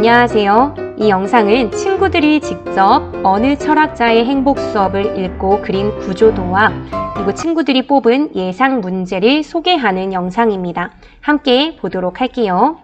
안녕하세요. 이 영상은 친구들이 직접 어느 철학자의 행복 수업을 읽고 그린 구조도와 그리고 친구들이 뽑은 예상 문제를 소개하는 영상입니다. 함께 보도록 할게요.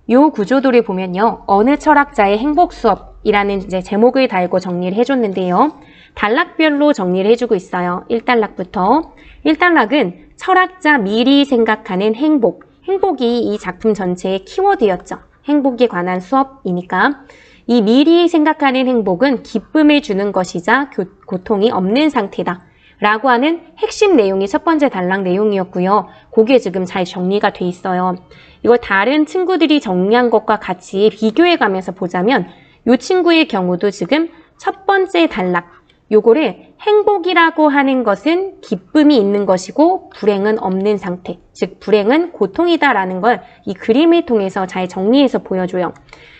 이 구조도를 보면요. 어느 철학자의 행복 수업이라는 제목을 달고 정리를 해줬는데요. 단락별로 정리를 해주고 있어요. 1단락부터. 1단락은 철학자 미리 생각하는 행복. 행복이 이 작품 전체의 키워드였죠. 행복에 관한 수업이니까. 이 미리 생각하는 행복은 기쁨을 주는 것이자 고통이 없는 상태다. 라고 하는 핵심 내용이 첫 번째 단락 내용이었고요. 그게 지금 잘 정리가 돼 있어요. 이걸 다른 친구들이 정리한 것과 같이 비교해 가면서 보자면 이 친구의 경우도 지금 첫 번째 단락 요거를 행복이라고 하는 것은 기쁨이 있는 것이고 불행은 없는 상태, 즉 불행은 고통이다라는 걸 이 그림을 통해서 잘 정리해서 보여줘요.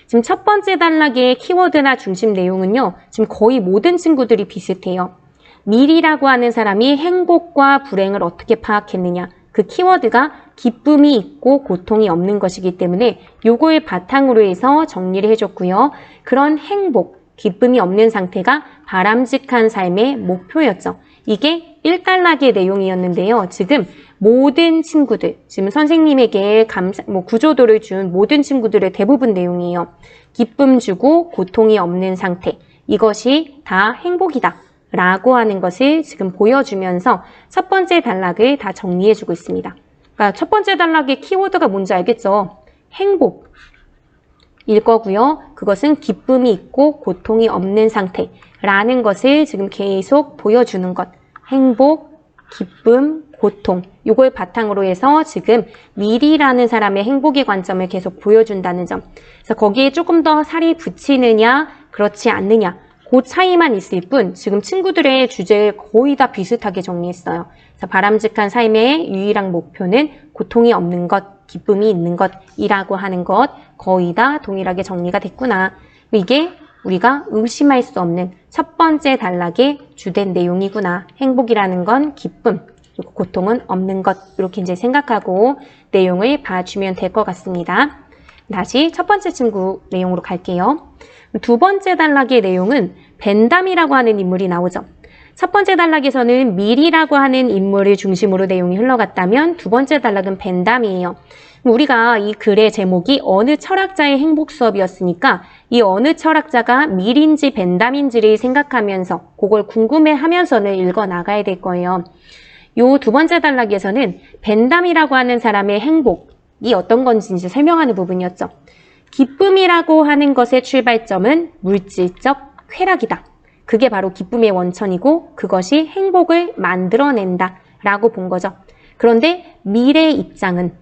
지금 첫 번째 단락의 키워드나 중심 내용은요. 지금 거의 모든 친구들이 비슷해요. 밀이라고 하는 사람이 행복과 불행을 어떻게 파악했느냐. 그 키워드가 기쁨이 있고 고통이 없는 것이기 때문에 요걸 바탕으로 해서 정리를 해줬고요. 그런 행복, 기쁨이 없는 상태가 바람직한 삶의 목표였죠. 이게 1단락의 내용이었는데요. 지금 모든 친구들, 지금 선생님에게 구조도를 준 모든 친구들의 대부분 내용이에요. 기쁨 주고 고통이 없는 상태. 이것이 다 행복이다. 라고 하는 것을 지금 보여주면서 첫 번째 단락을 다 정리해주고 있습니다. 그러니까 첫 번째 단락의 키워드가 뭔지 알겠죠? 행복. 일 거고요. 그것은 기쁨이 있고 고통이 없는 상태라는 것을 지금 계속 보여주는 것. 행복, 기쁨, 고통. 이걸 바탕으로 해서 지금 밀이라는 사람의 행복의 관점을 계속 보여준다는 점. 그래서 거기에 조금 더 살이 붙이느냐, 그렇지 않느냐. 그 차이만 있을 뿐 지금 친구들의 주제를 거의 다 비슷하게 정리했어요. 그래서 바람직한 삶의 유일한 목표는 고통이 없는 것, 기쁨이 있는 것이라고 하는 것 거의 다 동일하게 정리가 됐구나. 이게 우리가 의심할 수 없는 첫 번째 단락의 주된 내용이구나. 행복이라는 건 기쁨, 그리고 고통은 없는 것 이렇게 이제 생각하고 내용을 봐주면 될 것 같습니다. 다시 첫 번째 친구 내용으로 갈게요. 두 번째 단락의 내용은 벤담이라고 하는 인물이 나오죠. 첫 번째 단락에서는 밀이라고 하는 인물을 중심으로 내용이 흘러갔다면 두 번째 단락은 벤담이에요. 우리가 이 글의 제목이 어느 철학자의 행복 수업이었으니까 이 어느 철학자가 밀인지 벤담인지를 생각하면서 그걸 궁금해하면서는 읽어 나가야 될 거예요. 요 두 번째 단락에서는 벤담이라고 하는 사람의 행복이 어떤 건지 이제 설명하는 부분이었죠. 기쁨이라고 하는 것의 출발점은 물질적 쾌락이다. 그게 바로 기쁨의 원천이고 그것이 행복을 만들어낸다 라고 본 거죠. 그런데 밀의 입장은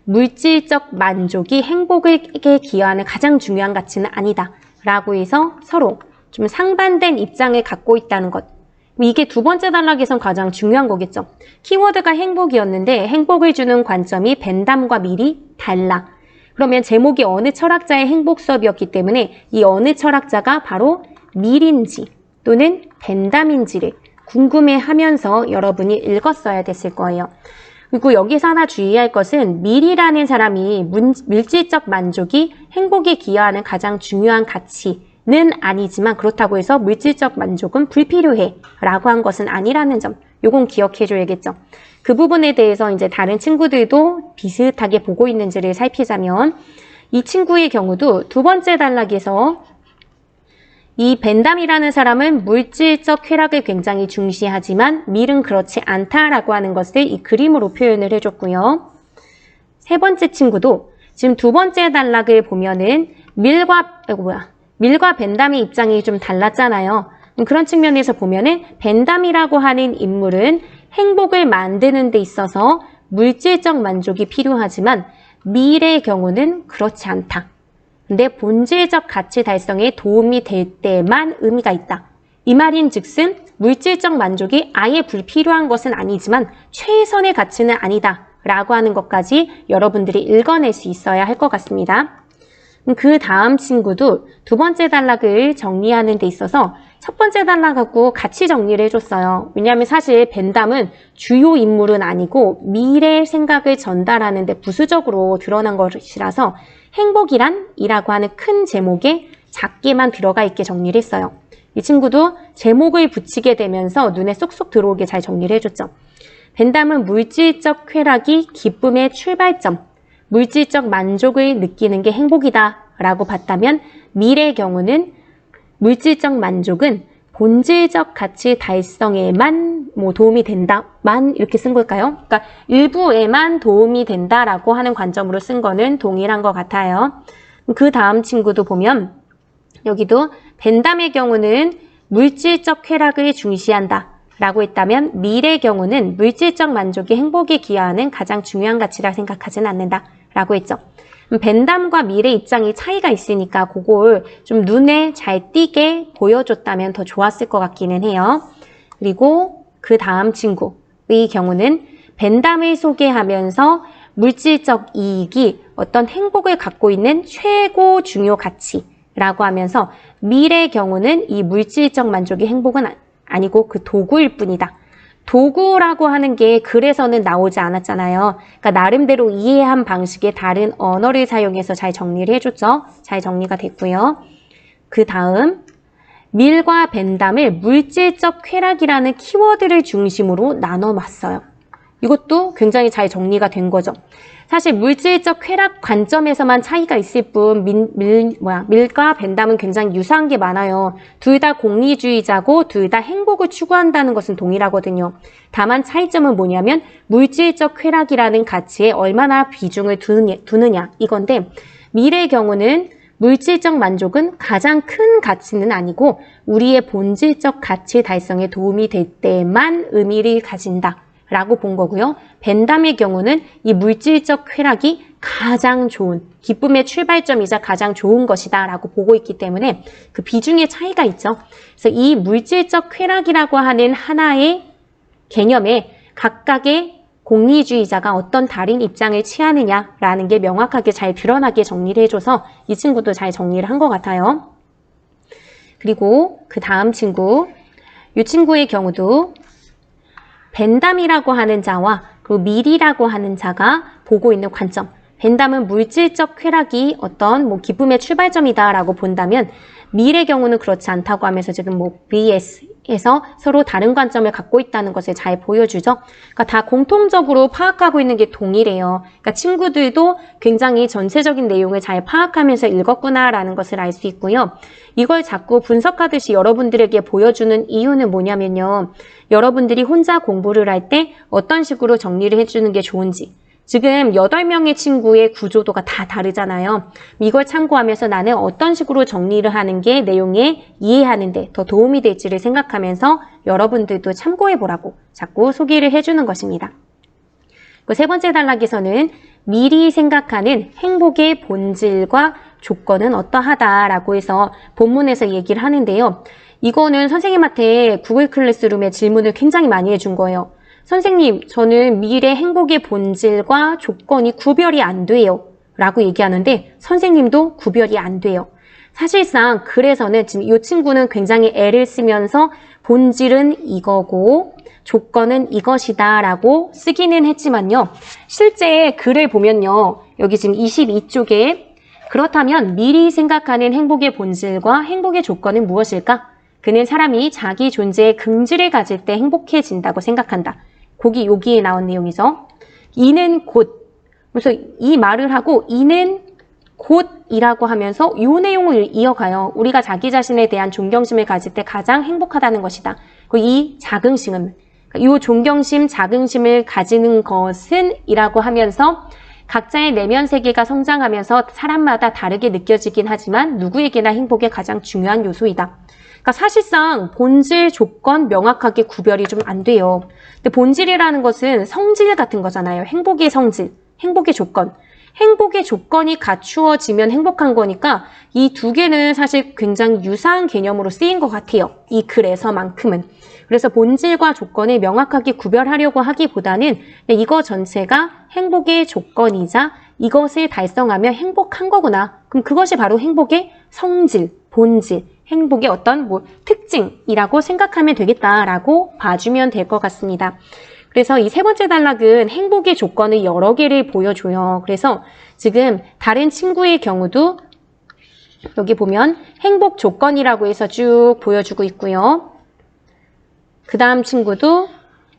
물질적 만족이 행복에게 기여하는 가장 중요한 가치는 아니다 라고 해서 서로 좀 상반된 입장을 갖고 있다는 것. 이게 두 번째 단락에선 가장 중요한 거겠죠. 키워드가 행복이었는데 행복을 주는 관점이 벤담과 밀이 달라. 그러면 제목이 어느 철학자의 행복 수업이었기 때문에 이 어느 철학자가 바로 밀인지 또는 벤담인지를 궁금해하면서 여러분이 읽었어야 됐을 거예요. 그리고 여기서 하나 주의할 것은 밀이라는 사람이 물질적 만족이 행복에 기여하는 가장 중요한 가치는 아니지만 그렇다고 해서 물질적 만족은 불필요해 라고 한 것은 아니라는 점. 요건 기억해 줘야겠죠. 그 부분에 대해서 이제 다른 친구들도 비슷하게 보고 있는지를 살피자면 이 친구의 경우도 두 번째 단락에서 이 벤담이라는 사람은 물질적 쾌락을 굉장히 중시하지만 밀은 그렇지 않다라고 하는 것을 이 그림으로 표현을 해줬고요. 세 번째 친구도 지금 두 번째 단락을 보면은 밀과 벤담의 입장이 좀 달랐잖아요. 그런 측면에서 보면은 벤담이라고 하는 인물은 행복을 만드는 데 있어서 물질적 만족이 필요하지만 밀의 경우는 그렇지 않다. 근데 본질적 가치 달성에 도움이 될 때만 의미가 있다. 이 말인즉슨 물질적 만족이 아예 불필요한 것은 아니지만 최선의 가치는 아니다. 라고 하는 것까지 여러분들이 읽어낼 수 있어야 할 것 같습니다. 그 다음 친구도 두 번째 단락을 정리하는 데 있어서 첫 번째 단락하고 같이 정리를 해줬어요. 왜냐하면 사실 벤담은 주요 인물은 아니고 밀의 생각을 전달하는 데 부수적으로 드러난 것이라서 행복이란 이라고 하는 큰 제목에 작게만 들어가 있게 정리를 했어요. 이 친구도 제목을 붙이게 되면서 눈에 쏙쏙 들어오게 잘 정리를 해줬죠. 벤담은 물질적 쾌락이 기쁨의 출발점, 물질적 만족을 느끼는 게 행복이다 라고 봤다면 밀의 경우는 물질적 만족은 본질적 가치 달성에만 도움이 된다만 이렇게 쓴 걸까요? 그러니까 일부에만 도움이 된다라고 하는 관점으로 쓴 거는 동일한 것 같아요. 그 다음 친구도 보면 여기도 벤담의 경우는 물질적 쾌락을 중시한다 라고 했다면 밀의 경우는 물질적 만족이 행복에 기여하는 가장 중요한 가치라 생각하진 않는다 라고 했죠. 벤담과 밀의 입장이 차이가 있으니까 그걸 좀 눈에 잘 띄게 보여줬다면 더 좋았을 것 같기는 해요. 그리고 그 다음 친구의 경우는 벤담을 소개하면서 물질적 이익이 어떤 행복을 갖고 있는 최고 중요 가치라고 하면서 밀의 경우는 이 물질적 만족이 행복은 아니고 그 도구일 뿐이다. 도구라고 하는 게 글에서는 나오지 않았잖아요. 그러니까 나름대로 이해한 방식의 다른 언어를 사용해서 잘 정리를 해줬죠. 잘 정리가 됐고요. 그 다음 밀과 벤담을 물질적 쾌락이라는 키워드를 중심으로 나눠봤어요. 이것도 굉장히 잘 정리가 된 거죠. 사실 물질적 쾌락 관점에서만 차이가 있을 뿐 밀과 벤담은 굉장히 유사한 게 많아요. 둘 다 공리주의자고 둘 다 행복을 추구한다는 것은 동일하거든요. 다만 차이점은 뭐냐면 물질적 쾌락이라는 가치에 얼마나 비중을 두느냐 이건데 밀의 경우는 물질적 만족은 가장 큰 가치는 아니고 우리의 본질적 가치 달성에 도움이 될 때만 의미를 가진다. 라고 본 거고요. 벤담의 경우는 이 물질적 쾌락이 가장 좋은, 기쁨의 출발점이자 가장 좋은 것이다 라고 보고 있기 때문에 그 비중의 차이가 있죠. 그래서 이 물질적 쾌락이라고 하는 하나의 개념에 각각의 공리주의자가 어떤 다른 입장을 취하느냐라는 게 명확하게 잘 드러나게 정리를 해줘서 이 친구도 잘 정리를 한 것 같아요. 그리고 그 다음 친구, 이 친구의 경우도 벤담이라고 하는 자와 그리고 밀이라고 하는 자가 보고 있는 관점. 벤담은 물질적 쾌락이 어떤 기쁨의 출발점이다라고 본다면 밀의 경우는 그렇지 않다고 하면서 지금 BS에서 서로 다른 관점을 갖고 있다는 것을 잘 보여주죠. 그러니까 다 공통적으로 파악하고 있는 게 동일해요. 그러니까 친구들도 굉장히 전체적인 내용을 잘 파악하면서 읽었구나라는 것을 알 수 있고요. 이걸 자꾸 분석하듯이 여러분들에게 보여주는 이유는 뭐냐면요. 여러분들이 혼자 공부를 할 때 어떤 식으로 정리를 해주는 게 좋은지. 지금 8명의 친구의 구조도가 다 다르잖아요. 이걸 참고하면서 나는 어떤 식으로 정리를 하는 게 내용에 이해하는 데 더 도움이 될지를 생각하면서 여러분들도 참고해보라고 자꾸 소개를 해주는 것입니다. 그 세 번째 단락에서는 미리 생각하는 행복의 본질과 조건은 어떠하다라고 해서 본문에서 얘기를 하는데요. 이거는 선생님한테 구글 클래스룸에 질문을 굉장히 많이 해준 거예요. 선생님, 저는 미래 행복의 본질과 조건이 구별이 안 돼요. 라고 얘기하는데 선생님도 구별이 안 돼요. 사실상 그래서는 지금 이 친구는 굉장히 애를 쓰면서 본질은 이거고 조건은 이것이다 라고 쓰기는 했지만요. 실제 글을 보면요. 여기 지금 22쪽에 그렇다면 미리 생각하는 행복의 본질과 행복의 조건은 무엇일까? 그는 사람이 자기 존재의 긍지를 가질 때 행복해진다고 생각한다. 여기에 나온 내용이죠. 이는 곧, 그래서 이 말을 하고 이는 곧이라고 하면서 이 내용을 이어가요. 우리가 자기 자신에 대한 존경심을 가질 때 가장 행복하다는 것이다. 이 자긍심은, 이 존경심, 자긍심을 가지는 것은 이라고 하면서 각자의 내면 세계가 성장하면서 사람마다 다르게 느껴지긴 하지만 누구에게나 행복의 가장 중요한 요소이다. 그러니까 사실상 본질, 조건 명확하게 구별이 좀 안 돼요. 근데 본질이라는 것은 성질 같은 거잖아요. 행복의 성질, 행복의 조건. 행복의 조건이 갖추어지면 행복한 거니까 이 두 개는 사실 굉장히 유사한 개념으로 쓰인 것 같아요. 이 글에서만큼은. 그래서 본질과 조건을 명확하게 구별하려고 하기보다는 이거 전체가 행복의 조건이자 이것을 달성하면 행복한 거구나. 그럼 그것이 바로 행복의 성질, 본질, 행복의 어떤 특징이라고 생각하면 되겠다라고 봐주면 될 것 같습니다. 그래서 이 세 번째 단락은 행복의 조건을 여러 개를 보여줘요. 그래서 지금 다른 친구의 경우도 여기 보면 행복 조건이라고 해서 쭉 보여주고 있고요. 그 다음 친구도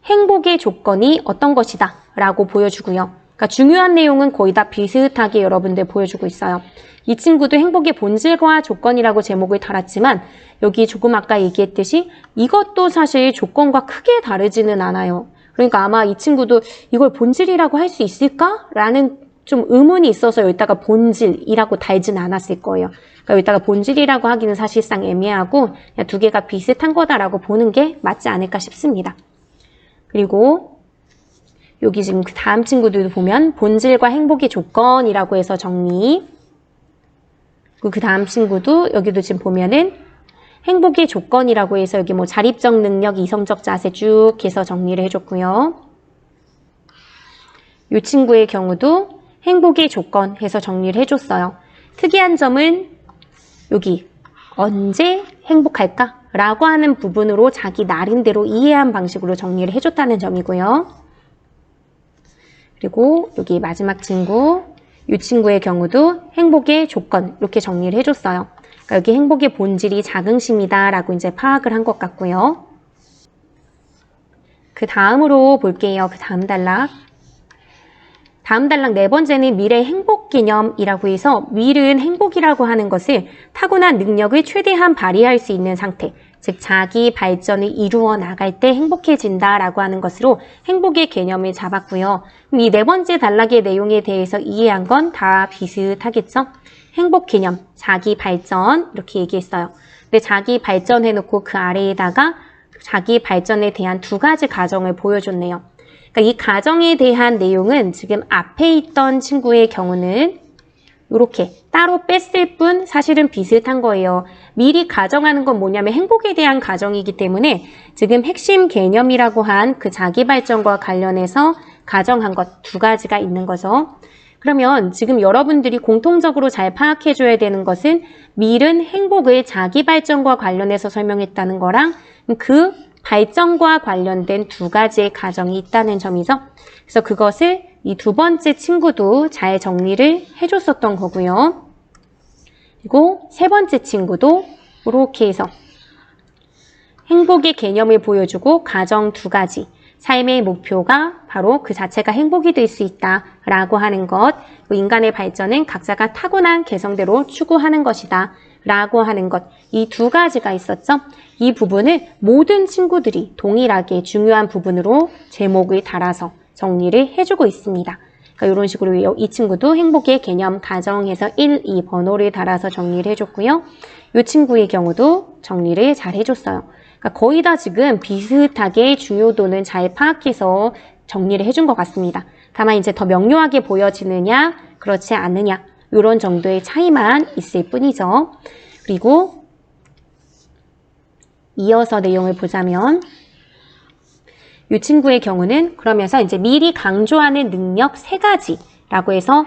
행복의 조건이 어떤 것이다 라고 보여주고요. 그러니까 중요한 내용은 거의 다 비슷하게 여러분들 보여주고 있어요. 이 친구도 행복의 본질과 조건이라고 제목을 달았지만 여기 조금 아까 얘기했듯이 이것도 사실 조건과 크게 다르지는 않아요. 그러니까 아마 이 친구도 이걸 본질이라고 할 수 있을까? 라는 좀 의문이 있어서 여기다가 본질이라고 달진 않았을 거예요. 그러니까 여기다가 본질이라고 하기는 사실상 애매하고 그냥 두 개가 비슷한 거다라고 보는 게 맞지 않을까 싶습니다. 그리고 여기 지금 그 다음 친구들도 보면 본질과 행복의 조건이라고 해서 정리. 그리고 그 다음 친구도 여기도 지금 보면은 행복의 조건이라고 해서 여기 뭐 자립적 능력, 이성적 자세 쭉 해서 정리를 해줬고요. 이 친구의 경우도 행복의 조건 해서 정리를 해줬어요. 특이한 점은 여기 언제 행복할까? 라고 하는 부분으로 자기 나름대로 이해한 방식으로 정리를 해줬다는 점이고요. 그리고 여기 마지막 친구, 이 친구의 경우도 행복의 조건 이렇게 정리를 해줬어요. 그러니까 여기 행복의 본질이 자긍심이다 라고 이제 파악을 한 것 같고요. 그 다음으로 볼게요. 그 다음 단락. 다음 단락 네 번째는 미래 행복 개념이라고 해서 밀은 행복이라고 하는 것을 타고난 능력을 최대한 발휘할 수 있는 상태, 즉 자기 발전을 이루어 나갈 때 행복해진다라고 하는 것으로 행복의 개념을 잡았고요. 이 네 번째 단락의 내용에 대해서 이해한 건 다 비슷하겠죠? 행복 개념, 자기 발전 이렇게 얘기했어요. 근데 자기 발전해놓고 그 아래에다가 자기 발전에 대한 두 가지 가정을 보여줬네요. 그러니까 이 가정에 대한 내용은 지금 앞에 있던 친구의 경우는 이렇게 따로 뺐을 뿐 사실은 비슷한 거예요. 미리 가정하는 건 뭐냐면 행복에 대한 가정이기 때문에 지금 핵심 개념이라고 한 그 자기 발전과 관련해서 가정한 것 두 가지가 있는 거죠. 그러면 지금 여러분들이 공통적으로 잘 파악해줘야 되는 것은 밀은 행복을 자기 발전과 관련해서 설명했다는 거랑 그 발전과 관련된 두 가지의 가정이 있다는 점이죠. 그래서 그것을 이 두 번째 친구도 잘 정리를 해줬었던 거고요. 그리고 세 번째 친구도 이렇게 해서 행복의 개념을 보여주고 가정 두 가지, 삶의 목표가 바로 그 자체가 행복이 될 수 있다라고 하는 것, 인간의 발전은 각자가 타고난 개성대로 추구하는 것이다 라고 하는 것, 이 두 가지가 있었죠. 이 부분을 모든 친구들이 동일하게 중요한 부분으로 제목을 달아서 정리를 해주고 있습니다. 그러니까 이런 식으로 이 친구도 행복의 개념 가정에서 1, 2 번호를 달아서 정리를 해줬고요. 이 친구의 경우도 정리를 잘 해줬어요. 그러니까 거의 다 지금 비슷하게 중요도는 잘 파악해서 정리를 해준 것 같습니다. 다만 이제 더 명료하게 보여지느냐 그렇지 않느냐 이런 정도의 차이만 있을 뿐이죠. 그리고 이어서 내용을 보자면 이 친구의 경우는 그러면서 이제 미리 강조하는 능력 세 가지라고 해서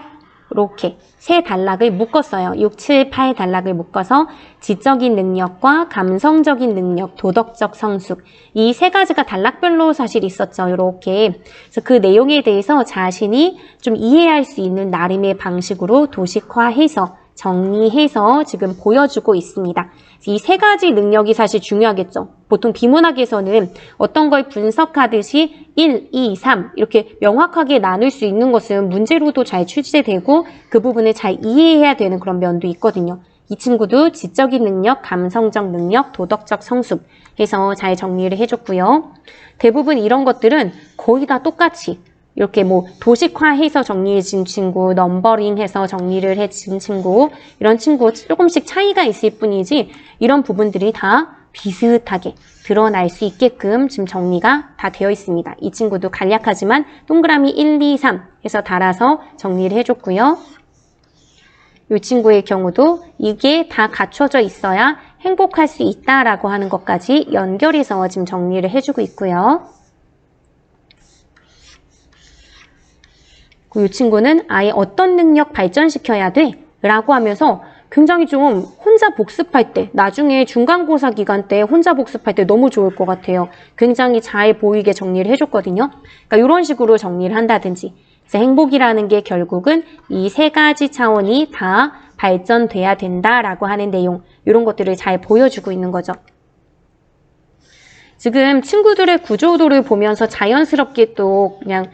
이렇게 세 단락을 묶었어요. 6, 7, 8 단락을 묶어서 지적인 능력과 감성적인 능력, 도덕적 성숙 이 세 가지가 단락별로 사실 있었죠. 이렇게 그래서 그 내용에 대해서 자신이 좀 이해할 수 있는 나름의 방식으로 도식화해서 정리해서 지금 보여주고 있습니다. 이 세 가지 능력이 사실 중요하겠죠. 보통 비문학에서는 어떤 걸 분석하듯이 1, 2, 3 이렇게 명확하게 나눌 수 있는 것은 문제로도 잘 출제되고 그 부분을 잘 이해해야 되는 그런 면도 있거든요. 이 친구도 지적인 능력, 감성적 능력, 도덕적 성숙 해서 잘 정리를 해줬고요. 대부분 이런 것들은 거의 다 똑같이 이렇게 뭐 도식화해서 정리해진 친구, 넘버링해서 정리를 해진 친구 이런 친구 조금씩 차이가 있을 뿐이지 이런 부분들이 다 비슷하게 드러날 수 있게끔 지금 정리가 다 되어 있습니다. 이 친구도 간략하지만 동그라미 1, 2, 3 해서 달아서 정리를 해줬고요. 이 친구의 경우도 이게 다 갖춰져 있어야 행복할 수 있다라고 하는 것까지 연결해서 지금 정리를 해주고 있고요. 이 친구는 아예 어떤 능력 발전시켜야 돼? 라고 하면서 굉장히 좀 혼자 복습할 때, 나중에 중간고사 기간 때 혼자 복습할 때 너무 좋을 것 같아요. 굉장히 잘 보이게 정리를 해줬거든요. 그러니까 이런 식으로 정리를 한다든지. 그래서 행복이라는 게 결국은 이 세 가지 차원이 다 발전돼야 된다라고 하는 내용, 이런 것들을 잘 보여주고 있는 거죠. 지금 친구들의 구조도를 보면서 자연스럽게 또 그냥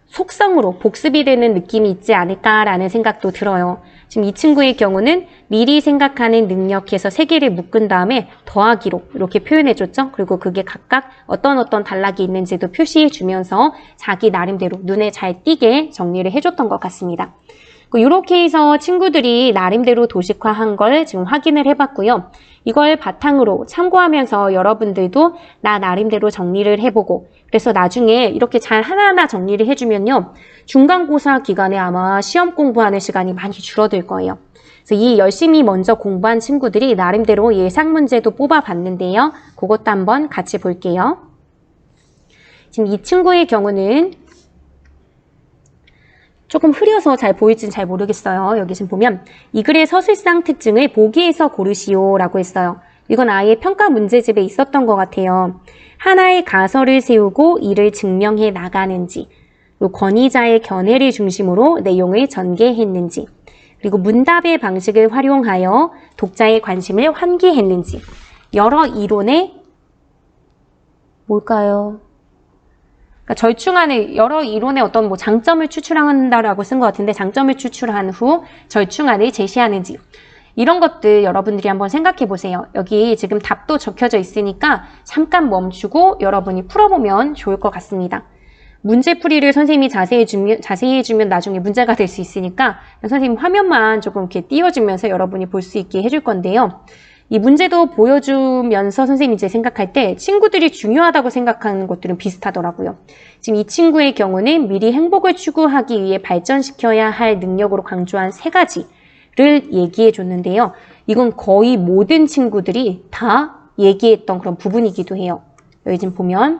속성으로 복습이 되는 느낌이 있지 않을까라는 생각도 들어요. 지금 이 친구의 경우는 미리 생각하는 능력해서 세 개를 묶은 다음에 더하기로 이렇게 표현해줬죠. 그리고 그게 각각 어떤 단락이 있는지도 표시해주면서 자기 나름대로 눈에 잘 띄게 정리를 해줬던 것 같습니다. 이렇게 해서 친구들이 나름대로 도식화한 걸 지금 확인을 해봤고요. 이걸 바탕으로 참고하면서 여러분들도 나 나름대로 정리를 해보고, 그래서 나중에 이렇게 잘 하나하나 정리를 해주면요, 중간고사 기간에 아마 시험 공부하는 시간이 많이 줄어들 거예요. 그래서 이 열심히 먼저 공부한 친구들이 나름대로 예상 문제도 뽑아봤는데요. 그것도 한번 같이 볼게요. 지금 이 친구의 경우는 조금 흐려서 잘 보일지는 잘 모르겠어요. 여기 지금 보면 이 글의 서술상 특징을 보기에서 고르시오 라고 했어요. 이건 아예 평가 문제집에 있었던 것 같아요. 하나의 가설을 세우고 이를 증명해 나가는지, 권위자의 견해를 중심으로 내용을 전개했는지, 그리고 문답의 방식을 활용하여 독자의 관심을 환기했는지, 여러 이론의 뭘까요? 그러니까 절충안을 여러 이론의 어떤 뭐 장점을 추출한다라고 쓴 것 같은데, 장점을 추출한 후 절충안을 제시하는지, 이런 것들 여러분들이 한번 생각해 보세요. 여기 지금 답도 적혀져 있으니까 잠깐 멈추고 여러분이 풀어보면 좋을 것 같습니다. 문제풀이를 선생님이 자세히 해주면 나중에 문제가 될 수 있으니까 선생님 화면만 조금 이렇게 띄워주면서 여러분이 볼 수 있게 해줄 건데요. 이 문제도 보여주면서 선생님이 이제 생각할 때 친구들이 중요하다고 생각하는 것들은 비슷하더라고요. 지금 이 친구의 경우는 미리 행복을 추구하기 위해 발전시켜야 할 능력으로 강조한 세 가지를 얘기해 줬는데요. 이건 거의 모든 친구들이 다 얘기했던 그런 부분이기도 해요. 여기 지금 보면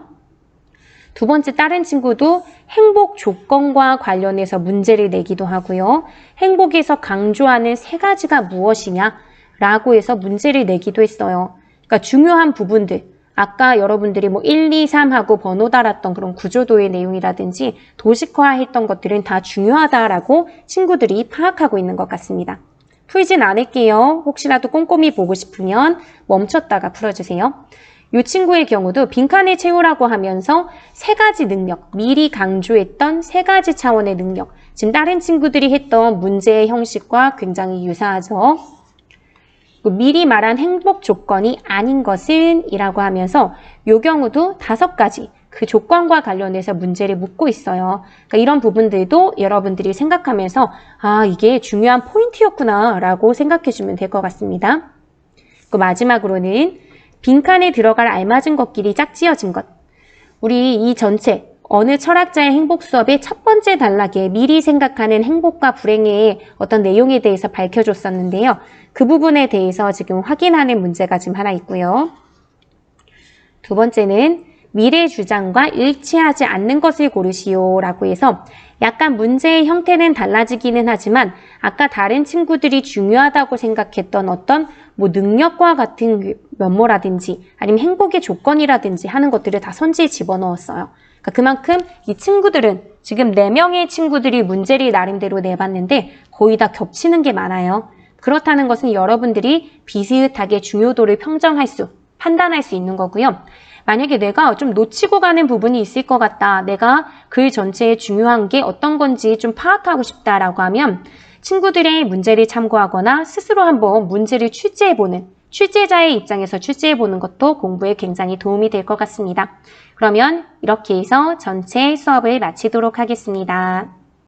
두 번째 다른 친구도 행복 조건과 관련해서 문제를 내기도 하고요. 행복에서 강조하는 세 가지가 무엇이냐? 라고 해서 문제를 내기도 했어요. 그러니까 중요한 부분들, 아까 여러분들이 뭐 1, 2, 3 하고 번호 달았던 그런 구조도의 내용이라든지 도식화했던 것들은 다 중요하다라고 친구들이 파악하고 있는 것 같습니다. 풀진 않을게요. 혹시라도 꼼꼼히 보고 싶으면 멈췄다가 풀어주세요. 이 친구의 경우도 빈칸을 채우라고 하면서 세 가지 능력, 미리 강조했던 세 가지 차원의 능력, 지금 다른 친구들이 했던 문제의 형식과 굉장히 유사하죠. 미리 말한 행복 조건이 아닌 것은 이라고 하면서 이 경우도 5가지 그 조건과 관련해서 문제를 묻고 있어요. 그러니까 이런 부분들도 여러분들이 생각하면서 아, 이게 중요한 포인트였구나 라고 생각해 주면 될 것 같습니다. 마지막으로는 빈칸에 들어갈 알맞은 것끼리 짝지어진 것. 우리 이 전체 어느 철학자의 행복 수업의 첫 번째 단락에 미리 생각하는 행복과 불행의 어떤 내용에 대해서 밝혀줬었는데요. 그 부분에 대해서 지금 확인하는 문제가 지금 하나 있고요. 두 번째는 미래 주장과 일치하지 않는 것을 고르시오 라고 해서 약간 문제의 형태는 달라지기는 하지만 아까 다른 친구들이 중요하다고 생각했던 어떤 뭐 능력과 같은 면모라든지 아니면 행복의 조건이라든지 하는 것들을 다 선지에 집어넣었어요. 그러니까 그만큼 이 친구들은 지금 4명의 친구들이 문제를 나름대로 내봤는데 거의 다 겹치는 게 많아요. 그렇다는 것은 여러분들이 비슷하게 중요도를 판단할 수 있는 거고요. 만약에 내가 좀 놓치고 가는 부분이 있을 것 같다. 내가 글 전체에 중요한 게 어떤 건지 좀 파악하고 싶다라고 하면 친구들의 문제를 참고하거나 스스로 한번 문제를 출제해보는, 출제자의 입장에서 출제해보는 것도 공부에 굉장히 도움이 될 것 같습니다. 그러면 이렇게 해서 전체 수업을 마치도록 하겠습니다.